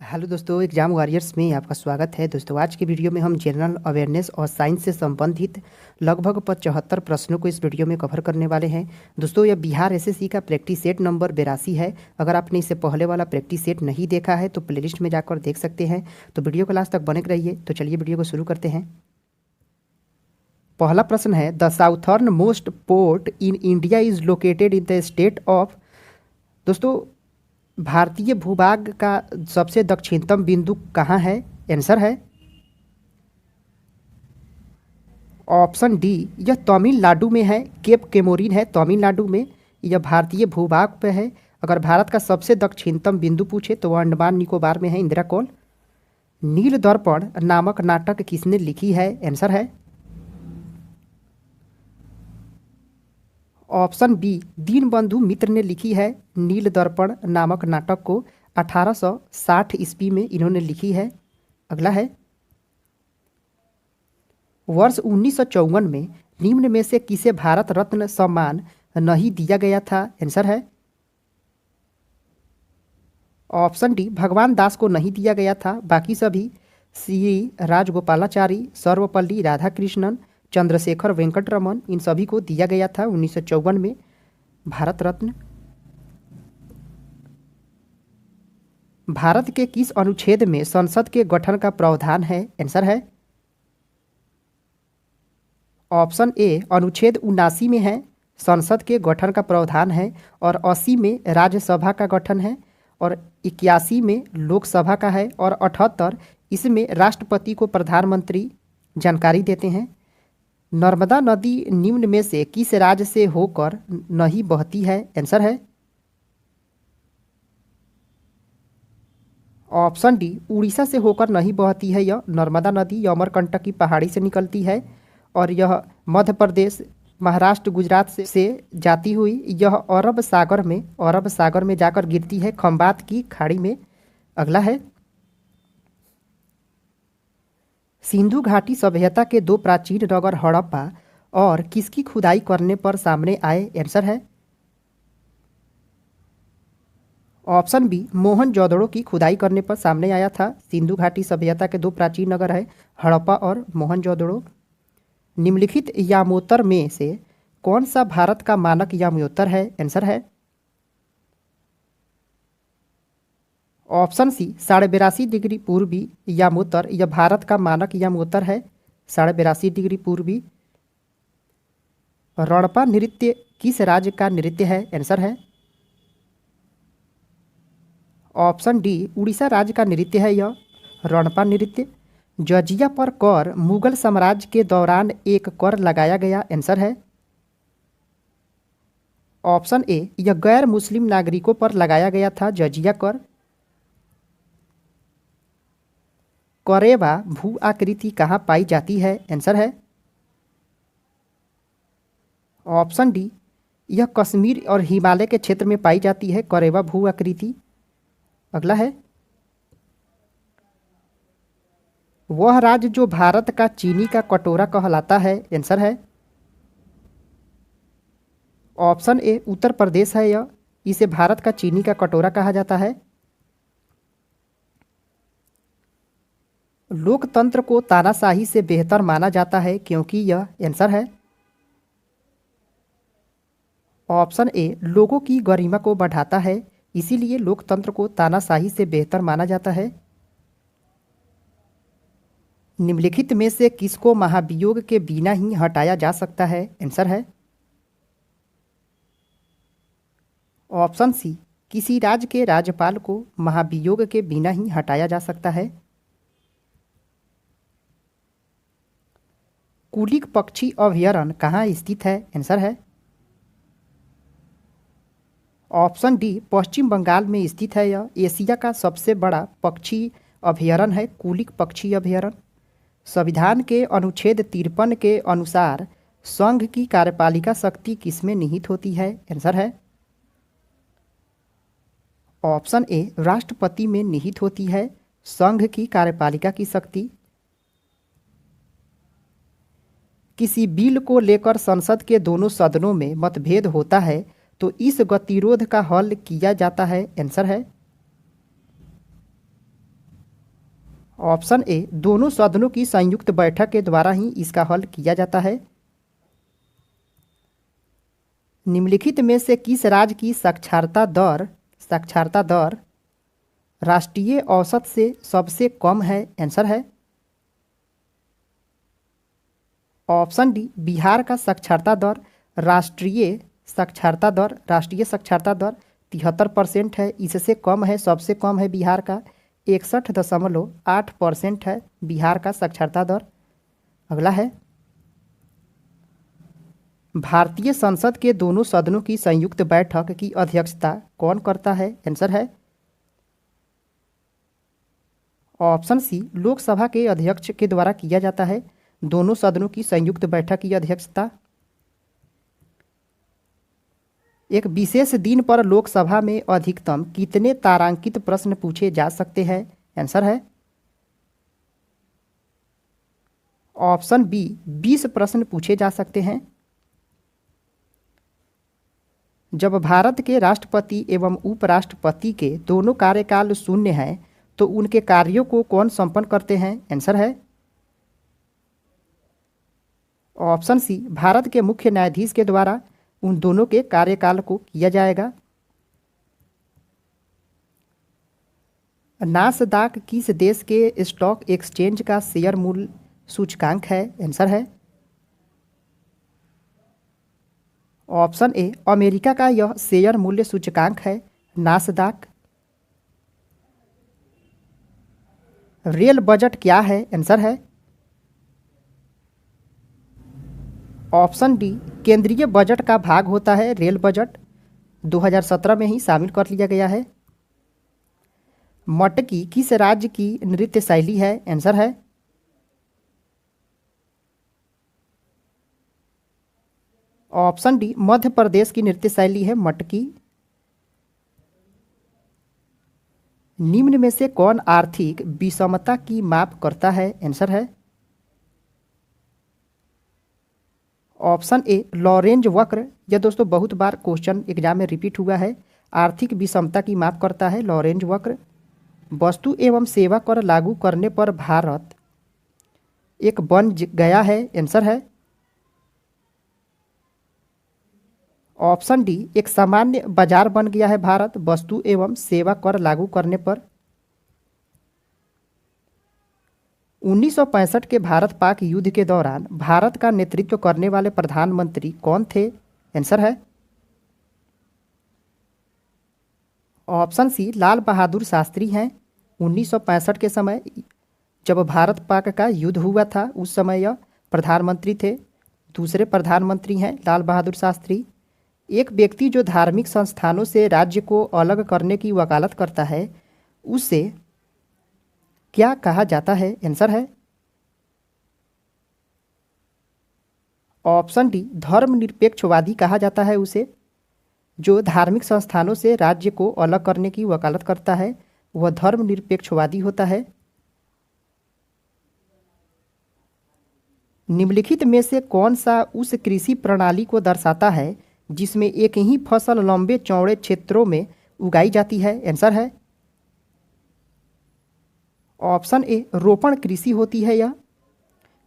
Hello दोस्तों, exam warriors में आपका स्वागत है। दोस्तों आज की वीडियो में हम जनरल अवेयरनेस और साइंस से संबंधित लगभग 75 प्रश्नों को इस वीडियो में कवर करने वाले हैं। दोस्तों यह बिहार एसएससी का प्रैक्टिस सेट नंबर 82 है। अगर आपने इससे पहले वाला प्रैक्टिस सेट नहीं देखा है तो प्लेलिस्ट में जाकर देख सकते हैं। तो वीडियो को लास्ट तक बने रहिए। तो चलिए वीडियो को शुरू करते हैं। पहला प्रश्न है, the southern most port in India is located in the state of. दोस्तों भारतीय भूभाग का सबसे दक्षिणतम बिंदु कहाँ है? आंसर है ऑप्शन डी, यह तमिलनाडु में है। केप केमोरिन है तमिलनाडु में। यह भारतीय भूभाग पे है। अगर भारत का सबसे दक्षिणतम बिंदु पूछे तो वह अंडमान निकोबार में है, इंदिरा कौल। नील दर्पण नामक नाटक किसने लिखी है? आंसर है ऑप्शन बी, दीनबंधु मित्र ने लिखी है। नील दर्पण नामक नाटक को 1860 ईस्वी में इन्होंने लिखी है। अगला है, वर्ष 1954 में निम्न में से किसे भारत रत्न सम्मान नहीं दिया गया था? आंसर है ऑप्शन डी, भगवान दास को नहीं दिया गया था। बाकी सभी श्री राजगोपालाचारी, सर्वपल्ली राधाकृष्णन, चंद्रशेखर वेंकट रमन, इन सभी को दिया गया था 1954 में भारत रत्न। भारत के किस अनुच्छेद में संसद के गठन का प्रावधान है? आंसर है ऑप्शन ए, अनुच्छेद 79 में है संसद के गठन का प्रावधान है, और 80 में राज्यसभा का गठन है, और 81 में लोकसभा का है, और 78 इसमें राष्ट्रपति को प्रधानमंत्री जानकारी देते हैं। नर्मदा नदी निम्न में से किस राज्य से होकर नहीं बहती है? आंसर है ऑप्शन डी, उड़ीसा से होकर नहीं बहती है यह नर्मदा नदी। यह अमरकंटक की पहाड़ी से निकलती है, और यह मध्य प्रदेश, महाराष्ट्र, गुजरात से जाती हुई यह अरब सागर में जाकर गिरती है खंबात की खाड़ी में। अगला है, सिंधु घाटी सभ्यता के दो प्राचीन नगर हड़प्पा और किसकी खुदाई करने पर सामने आए? आंसर है ऑप्शन बी, मोहनजोदड़ो की खुदाई करने पर सामने आया था। सिंधु घाटी सभ्यता के दो प्राचीन नगर है हड़प्पा और मोहनजोदड़ो। निम्नलिखित यामोत्तर में से कौन सा भारत का मानक यामोत्तर है? आंसर है ऑप्शन सी, 82.5 डिग्री पूर्वी यामोत्तर। यह भारत का मानक यामोत्तर है 82.5 डिग्री पूर्वी। रणपा नृत्य किस राज्य का नृत्य है? आंसर है ऑप्शन डी, उड़ीसा राज्य का नृत्य है यह रणपा नृत्य। जजिया पर कर मुगल साम्राज्य के दौरान एक कर लगाया गया। आंसर है ऑप्शन ए, यह गैर मुस्लिम नागरिकों पर लगाया गया था जजिया कर। करेवा भू आकृति कहाँ पाई जाती है? आंसर है ऑप्शन डी, यह कश्मीर और हिमालय के क्षेत्र में पाई जाती है करेवा भू आकृति। अगला है, वह राज्य जो भारत का चीनी का कटोरा कहलाता है? आंसर है ऑप्शन ए, उत्तर प्रदेश है यह। इसे भारत का चीनी का कटोरा कहा जाता है। लोकतंत्र को तानाशाही से बेहतर माना जाता है क्योंकि यह। आंसर है ऑप्शन ए, लोगों की गरिमा को बढ़ाता है, इसीलिए लोकतंत्र को तानाशाही से बेहतर माना जाता है। निम्नलिखित में से किसको महाभियोग के बिना ही हटाया जा सकता है? आंसर है ऑप्शन सी, किसी राज्य के राज्यपाल को महाभियोग के बिना ही हटाया जा सकता है। कुलिक पक्षी अभयारण्य कहाँ स्थित है? आंसर है ऑप्शन डी, पश्चिम बंगाल में स्थित है यह। एशिया का सबसे बड़ा पक्षी अभयारण्य है कुलिक पक्षी अभयारण्य। संविधान के अनुच्छेद 53 के अनुसार संघ की कार्यपालिका शक्ति किसमें निहित होती है? आंसर है ऑप्शन ए, राष्ट्रपति में निहित होती है संघ की कार्यपालिका की शक्ति। किसी बिल को लेकर संसद के दोनों सदनों में मतभेद होता है तो इस गतिरोध का हल किया जाता है। आंसर है ऑप्शन ए दोनों सदनों की संयुक्त बैठक के द्वारा ही इसका हल किया जाता है। निम्नलिखित में से किस राज्य की साक्षरता दर राष्ट्रीय औसत से सबसे कम है? आंसर है ऑप्शन डी बिहार का राष्ट्रीय साक्षरता दर 73% है। इससे कम है, सबसे कम है बिहार का 61.8% है बिहार का साक्षरता दर। अगला है भारतीय संसद के दोनों सदनों की संयुक्त बैठक की अध्यक्षता कौन करता है? आंसर है ऑप्शन सी लोकसभा के अध्यक्ष के द्वारा किया जाता है दोनों सदनों की संयुक्त बैठक की अध्यक्षता। एक विशेष दिन पर लोकसभा में अधिकतम कितने तारांकित प्रश्न पूछे जा सकते हैं? आंसर है ऑप्शन बी 20 प्रश्न पूछे जा सकते हैं। जब भारत के राष्ट्रपति एवं उपराष्ट्रपति के दोनों कार्यकाल शून्य हैं तो उनके कार्यों को कौन संपन्न करते हैं? आंसर है ऑप्शन सी भारत के मुख्य न्यायाधीश के द्वारा उन दोनों के कार्यकाल को किया जाएगा। नासदाक किस देश के स्टॉक एक्सचेंज का शेयर मूल्य सूचकांक है? आंसर है ऑप्शन ए अमेरिका का यह शेयर मूल्य सूचकांक है नासदाक। रेल बजट क्या है? आंसर है ऑप्शन डी केंद्रीय बजट का भाग होता है रेल बजट। 2017 में ही शामिल कर लिया गया है। मटकी किस राज्य की नृत्य शैली है? आंसर है ऑप्शन डी मध्य प्रदेश की नृत्य शैली है मटकी। निम्न में से कौन आर्थिक विषमता की माप करता है? आंसर है ऑप्शन ए लॉरेंज वक्र। यह दोस्तों बहुत बार क्वेश्चन एग्जाम में रिपीट हुआ है। आर्थिक विषमता की माप करता है लॉरेंज वक्र। वस्तु एवं सेवा कर लागू करने पर भारत एक बन गया है? आंसर है ऑप्शन डी एक सामान्य बाजार बन गया है भारत वस्तु एवं सेवा कर लागू करने पर। 1965 के भारत पाक युद्ध के दौरान भारत का नेतृत्व करने वाले प्रधानमंत्री कौन थे? आंसर है ऑप्शन सी लाल बहादुर शास्त्री हैं। 1965 के समय जब भारत पाक का युद्ध हुआ था उस समय यह प्रधानमंत्री थे। दूसरे प्रधानमंत्री हैं लाल बहादुर शास्त्री। एक व्यक्ति जो धार्मिक संस्थानों से राज्य को अलग करने की वकालत करता है उसे क्या कहा जाता है? आंसर है ऑप्शन डी धर्मनिरपेक्षवादी कहा जाता है उसे। जो धार्मिक संस्थानों से राज्य को अलग करने की वकालत करता है वह धर्मनिरपेक्षवादी होता है। निम्नलिखित में से कौन सा उस कृषि प्रणाली को दर्शाता है जिसमें एक ही फसल लंबे चौड़े क्षेत्रों में उगाई जाती है? आंसर है ऑप्शन ए रोपण कृषि होती है यह।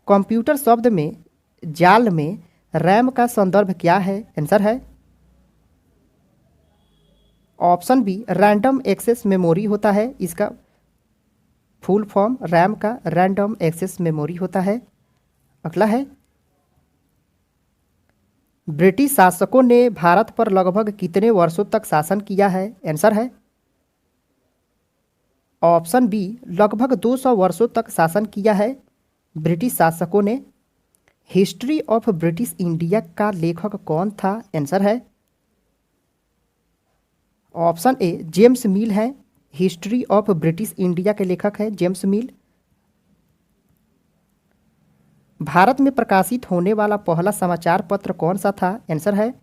कंप्यूटर शब्द में जाल में रैम का संदर्भ क्या है? आंसर है option B random access memory होता है। इसका फुल फॉर्म रैम का रैंडम एक्सेस मेमोरी होता है। अगला है ब्रिटिश शासकों ने भारत पर लगभग कितने वर्षों तक शासन किया है? आंसर है ऑप्शन बी लगभग 200 वर्षों तक शासन किया है ब्रिटिश शासकों ने। हिस्ट्री ऑफ ब्रिटिश इंडिया का लेखक कौन था? आंसर है ऑप्शन ए जेम्स मिल है। हिस्ट्री ऑफ ब्रिटिश इंडिया के लेखक है जेम्स मिल। भारत में प्रकाशित होने वाला पहला समाचार पत्र कौन सा था? आंसर है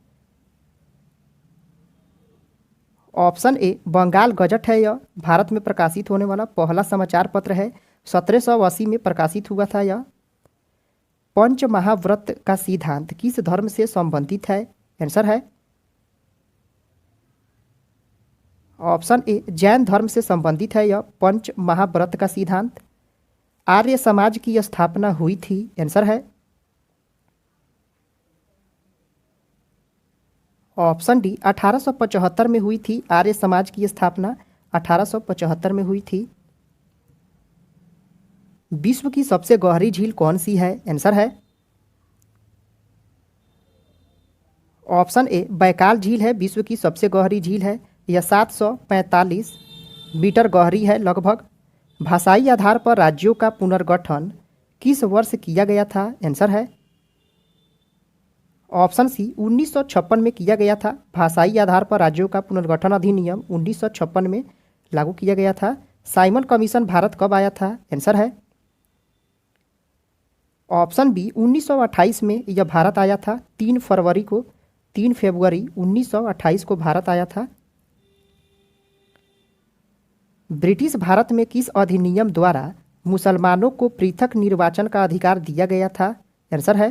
ऑप्शन ए बंगाल गजट है। यह भारत में प्रकाशित होने वाला पहला समाचार पत्र है। 1780 में प्रकाशित हुआ था यह। पंच महाव्रत का सिद्धांत किस धर्म से संबंधित है? आंसर है ऑप्शन ए जैन धर्म से संबंधित है यह पंच महाव्रत का सिद्धांत। आर्य समाज की स्थापना हुई थी? आंसर है ऑप्शन डी 1875 में हुई थी। आर्य समाज की स्थापना 1875 में हुई थी। विश्व की सबसे गहरी झील कौन सी है? आंसर है ऑप्शन ए बैकाल झील है विश्व की सबसे गहरी झील है। यह 745 मीटर गहरी है लगभग। भाषाई आधार पर राज्यों का पुनर्गठन किस वर्ष किया गया था? आंसर है ऑप्शन सी 1956 में किया गया था। भाषाई आधार पर राज्यों का पुनर्गठन अधिनियम 1956 में लागू किया गया था। साइमन कमीशन भारत कब आया था? आंसर है ऑप्शन बी 1928 में यह भारत आया था। 3 फरवरी 1928 को भारत आया था। ब्रिटिश भारत में किस अधिनियम द्वारा मुसलमानों को पृथक निर्वाचन का अधिकार दिया गया था? आंसर है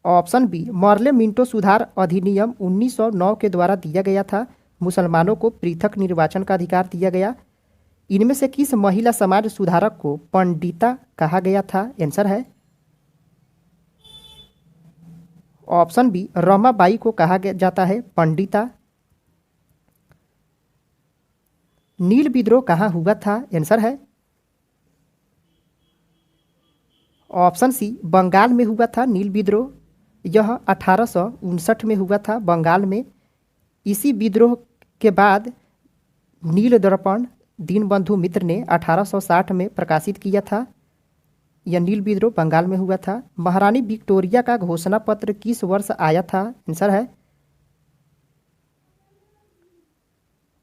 ऑप्शन बी मॉर्ले मिंटो सुधार अधिनियम 1909 के द्वारा दिया गया था। मुसलमानों को पृथक निर्वाचन का अधिकार दिया गया। इनमें से किस महिला समाज सुधारक को पंडिता कहा गया था? आंसर है ऑप्शन बी रमाबाई को कहा जाता है पंडिता। नील विद्रोह कहाँ हुआ था? आंसर है ऑप्शन सी बंगाल में हुआ था नील विद्रोह। यह 1859 में हुआ था बंगाल में। इसी विद्रोह के बाद नील दर्पण दीनबंधु मित्र ने 1860 में प्रकाशित किया था। यह नील विद्रोह बंगाल में हुआ था। महारानी विक्टोरिया का घोषणा पत्र किस वर्ष आया था? आंसर है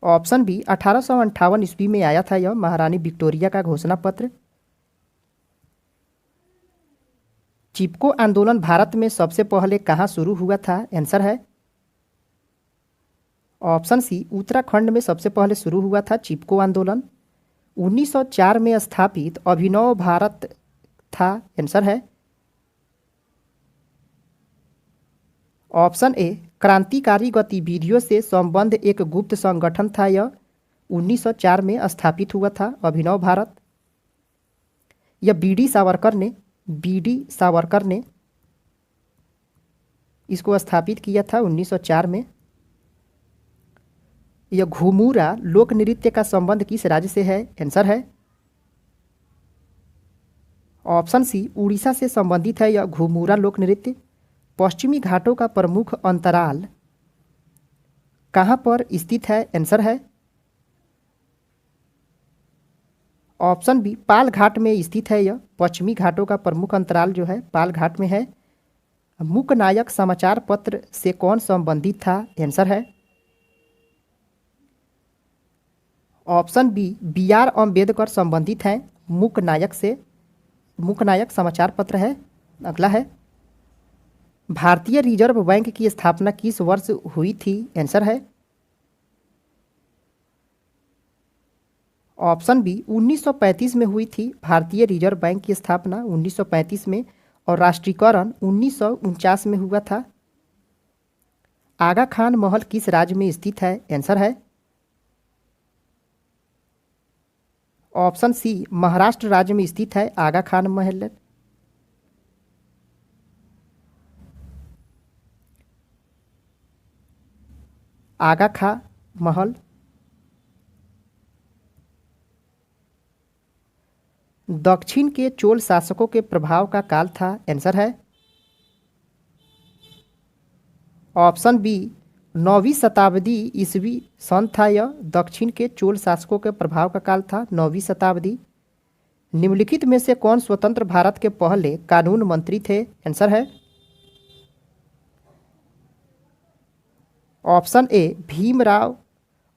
ऑप्शन बी 1858 ईस्वी में आया था यह महारानी विक्टोरिया का घोषणा पत्र। चिपको आंदोलन भारत में सबसे पहले कहाँ शुरू हुआ था? आंसर है ऑप्शन सी उत्तराखंड में सबसे पहले शुरू हुआ था चिपको आंदोलन। 1904 में स्थापित अभिनव भारत था। आंसर है ऑप्शन ए क्रांतिकारी गतिविधियों से संबंध एक गुप्त संगठन था। यह 1904 में स्थापित हुआ था अभिनव भारत। यह बी डी सावरकर ने इसको स्थापित किया था 1904 में। यह घुमुरा लोक नृत्य का संबंध किस राज्य से है? आंसर है ऑप्शन सी उड़ीसा से संबंधित है यह घुमुरा लोक नृत्य। पश्चिमी घाटों का प्रमुख अंतराल कहाँ पर स्थित है? आंसर है ऑप्शन बी पाल घाट में स्थित है यह। पश्चिमी घाटों का प्रमुख अंतराल जो है पाल घाट में है। मूकनायक समाचार पत्र से कौन संबंधित था? आंसर है ऑप्शन बी आर अम्बेडकर संबंधित हैं मूकनायक से। मूकनायक समाचार पत्र है। अगला है भारतीय रिजर्व बैंक की स्थापना किस वर्ष हुई थी? आंसर है ऑप्शन बी 1935 में हुई थी भारतीय रिजर्व बैंक की स्थापना 1935 में। और राष्ट्रीयकरण 1949 में हुआ था। आगा खान महल किस राज्य में स्थित है? आंसर है ऑप्शन सी महाराष्ट्र राज्य में स्थित है आगा खान महल। आगा खां महल दक्षिण के चोल शासकों के प्रभाव का काल था। आंसर है ऑप्शन बी 9वीं शताब्दी ईस्वी सन था। यह दक्षिण के चोल शासकों के प्रभाव का काल था 9वीं शताब्दी। निम्नलिखित में से कौन स्वतंत्र भारत के पहले कानून मंत्री थे? आंसर है ऑप्शन ए भीमराव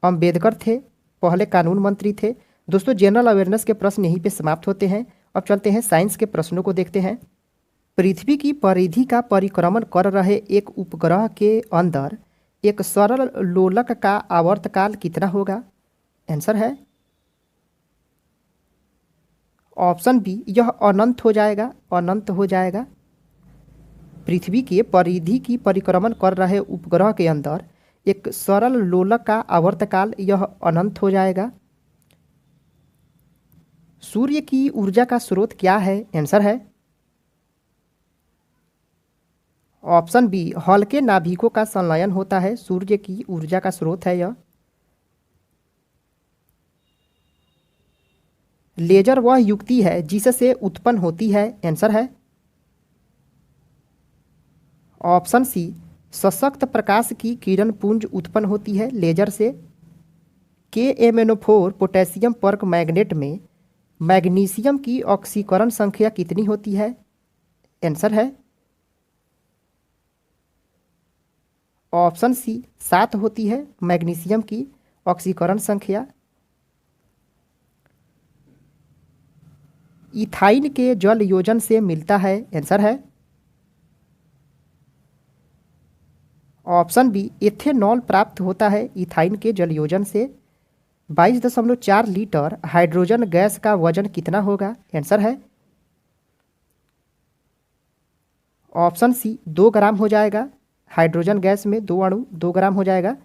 अंबेडकर थे पहले कानून मंत्री थे। दोस्तों जनरल अवेयरनेस के प्रश्न यहीं पे समाप्त होते हैं। अब चलते हैं साइंस के प्रश्नों को देखते हैं। पृथ्वी की परिधि का परिक्रमण कर रहे एक उपग्रह के अंदर एक सरल लोलक का आवर्तकाल कितना होगा? आंसर है ऑप्शन बी यह अनंत हो जाएगा। अनंत हो जाएगा। पृथ्वी के परिधि की परिक्रमण कर रहे उपग्रह के अंदर एक सरल लोलक का आवर्तकाल यह अनंत हो जाएगा। सूर्य की ऊर्जा का स्रोत क्या है? आंसर है ऑप्शन बी, हल्के नाभिकों का संलयन होता है सूर्य की ऊर्जा का स्रोत है यह। लेजर वह युक्ति है जिससे उत्पन्न होती है। आंसर है ऑप्शन सी, सशक्त प्रकाश की किरण पुंज उत्पन्न होती है लेजर से। KMnO4 पोटेशियम पर्क मैग्नेट में मैग्नीशियम की ऑक्सीकरण संख्या कितनी होती है? आंसर है ऑप्शन सी, 7 होती है मैग्नीशियम की ऑक्सीकरण संख्या। इथाइन के जल योजन से मिलता है। आंसर है ऑप्शन बी, एथेनॉल प्राप्त होता है इथाइन के जल योजन से। 22.4 लीटर हाइड्रोजन गैस का वजन कितना होगा? आंसर है ऑप्शन सी, 2 ग्राम हो जाएगा। हाइड्रोजन गैस में 2 अणु 2 ग्राम हो जाएगा।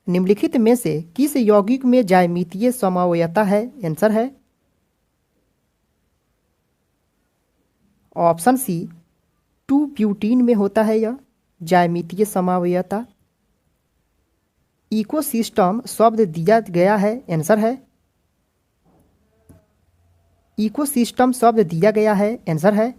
निम्नलिखित में से किस यौगिक में ज्यामितीय समवायता है? आंसर है ऑप्शन सी, 2 ब्यूटीन में होता है यह ज्यामितीय समवायता। इकोसिस्टम शब्द दिया गया है। आंसर है इकोसिस्टम शब्द दिया गया है। आंसर है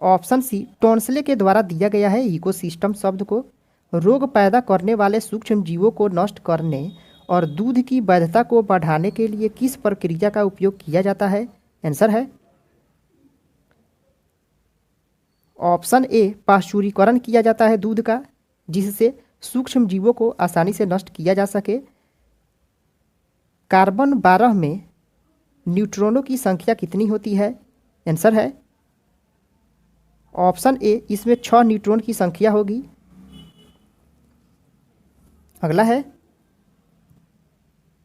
ऑप्शन सी, टोन्सले के द्वारा दिया गया है इकोसिस्टम शब्द को। रोग पैदा करने वाले सूक्ष्म जीवों को नष्ट करने और दूध की वैधता को बढ़ाने के लिए किस प्रक्रिया का उपयोग किया जाता है? आंसर है ऑप्शन ए, पाश्चुरीकरण किया जाता है दूध का, जिससे सूक्ष्म जीवों को आसानी से नष्ट किया जा सके। कार्बन 12 में न्यूट्रॉनों की संख्या कितनी होती है? आंसर है ऑप्शन ए, इसमें 6 न्यूट्रॉन की संख्या होगी। अगला है,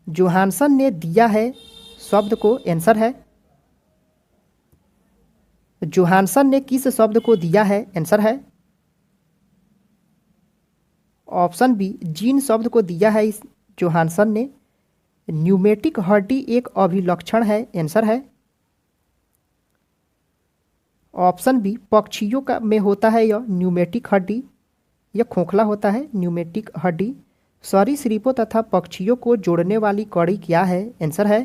जोहानसन ने दिया है शब्द को। आंसर है जोहानसन ने किस शब्द को दिया है? आंसर है ऑप्शन बी, जीन शब्द को दिया है इस जोहानसन ने। न्यूमेटिक हड्डी एक अभिलक्षण है। आंसर है ऑप्शन बी, पक्षियों का में होता है यह न्यूमेटिक हड्डी। यह खोखला होता है न्यूमेटिक हड्डी। सरीसृपों तथा पक्षियों को जोड़ने वाली कड़ी क्या है? आंसर है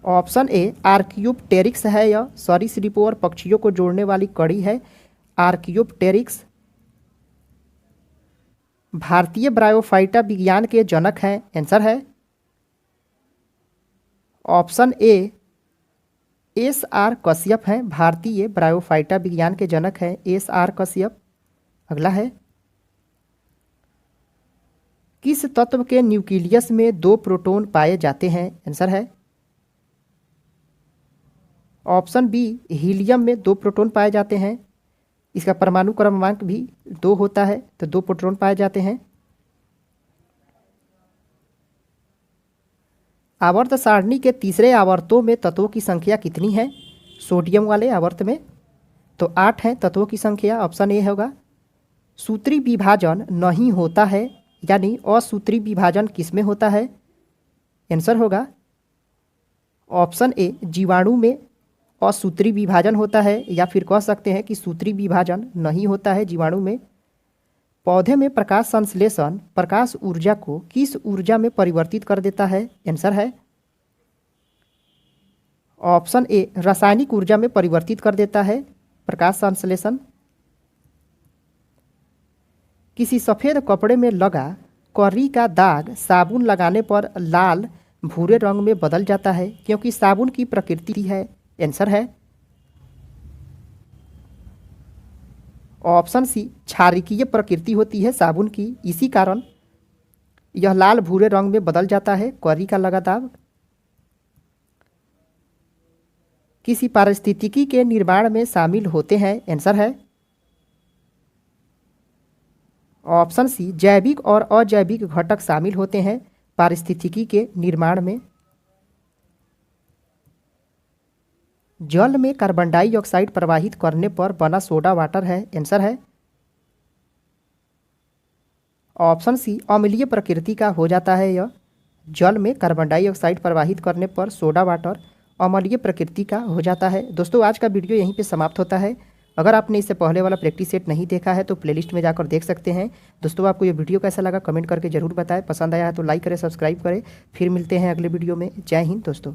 ऑप्शन ए, आर्कियोप्टेरिक्स है यह सरीसृपों और पक्षियों को जोड़ने वाली कड़ी है आर्कियोप्टेरिक्स। भारतीय ब्रायोफाइटा विज्ञान के जनक हैं। आंसर है ऑप्शन ए, SR कश्यप हैं। भारतीय ब्रायोफाइटा विज्ञान के जनक हैं SR कश्यप। अगला है, किस तत्व के न्यूक्लियस में 2 प्रोटॉन पाए जाते हैं? आंसर है ऑप्शन बी, हीलियम में 2 प्रोटॉन पाए जाते हैं। इसका परमाणु क्रमांक भी 2 होता है, तो 2 प्रोटॉन पाए जाते हैं। आवर्त सारणी के तीसरे आवर्तों में तत्वों की संख्या कितनी है? सोडियम वाले आवर्त में तो 8 है तत्वों की संख्या। ऑप्शन ए होगा। सूत्री विभाजन नहीं होता है, यानी असूत्री विभाजन किसमें होता है? आंसर होगा ऑप्शन ए, जीवाणु में असूत्री विभाजन होता है, या फिर कह सकते हैं कि सूत्री विभाजन नहीं होता है जीवाणु में। पौधे में प्रकाश संश्लेषण प्रकाश ऊर्जा को किस ऊर्जा में परिवर्तित कर देता है? आंसर है ऑप्शन ए, रासायनिक ऊर्जा में परिवर्तित कर देता है प्रकाश संश्लेषण। किसी सफ़ेद कपड़े में लगा कर्री का दाग साबुन लगाने पर लाल भूरे रंग में बदल जाता है, क्योंकि साबुन की प्रकृति है। आंसर है ऑप्शन सी, क्षारिकीय प्रकृति होती है साबुन की, इसी कारण यह लाल भूरे रंग में बदल जाता है कर्री का लगा दाग। किसी पारिस्थितिकी के निर्माण में शामिल होते हैं? आंसर है ऑप्शन सी, जैविक और अजैविक घटक शामिल होते हैं पारिस्थितिकी के निर्माण में। जल में कार्बन डाइऑक्साइड प्रवाहित करने पर बना सोडा वाटर है। आंसर है ऑप्शन सी अम्लीय प्रकृति का हो जाता है यह। जल में कार्बन डाइऑक्साइड प्रवाहित करने पर सोडा वाटर अम्लीय प्रकृति का हो जाता है। दोस्तों आज का वीडियो यहीं पे समाप्त होता है। अगर आपने इससे पहले वाला प्रैक्टिस सेट नहीं देखा है तो प्लेलिस्ट में जाकर देख सकते हैं। दोस्तों आपको ये वीडियो कैसा लगा कमेंट करके जरूर बताएं। पसंद आया है तो लाइक करें, सब्सक्राइब करें। फिर मिलते हैं अगले वीडियो में। जय हिंद दोस्तों।